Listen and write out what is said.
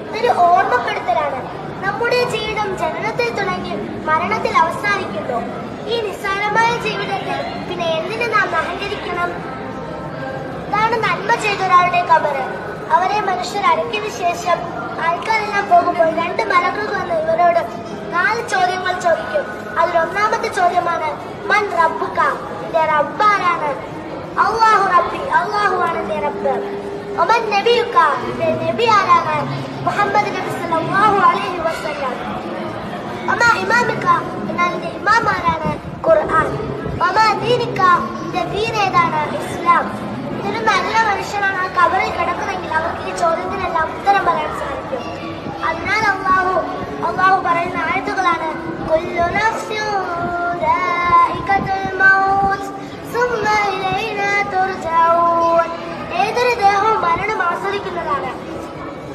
ഇതൊരു ഓർമ്മപ്പെടുത്തലാണ്. നമ്മുടെ ജീവിതം ജനനത്തിൽ തുടങ്ങി മരണത്തിൽ അവസാനിക്കുന്നു. ഈ നിസ്സാരമായ ജീവിതത്തിൽ പിന്നെ എന്തിനു നാം അഹങ്കരിക്കണം? ഇതാണ് നന്മ ചെയ്ത ഒരാളുടെ ഖബറ്. അവരെ മനുഷ്യർ അടക്കിയതിനു ശേഷം ആൾക്കാരെല്ലാം പോകുമ്പോൾ 2 മലക്കുകൾ വന്ന് ഇവരോട് 4 ചോദ്യങ്ങൾ ചോദിക്കും. അതിലൊന്നാമത്തെ ചോദ്യമാണ് മൻ റബ്ബുക, നിന്റെ റബ്ബ് ആരാണ്? അല്ലാഹു റബ്ബി, അല്ലാഹുവാണ് എന്റെ റബ്ബ്. ഒമൻ നബിയുക, നിന്റെ നബി ആരാണ്? മുഹമ്മദ് നബി സല്ലല്ലാഹു അലൈഹി വസല്ലം. ഒമാ ഇമാമിക, എന്നാൽ നിന്റെ ഇമാം ആരാണ്? ഖുർആൻ. ഒമാ ദീനിക, നിന്റെ ദീൻ ഏതാണ്? ഇസ്ലാം. ഇതൊരു നല്ല മനുഷ്യനാണ് ആ ഖബറിൽ കിടക്കുന്നെങ്കിൽ അവർക്ക് ഈ ചോദ്യത്തിനെല്ലാം ഉത്തരം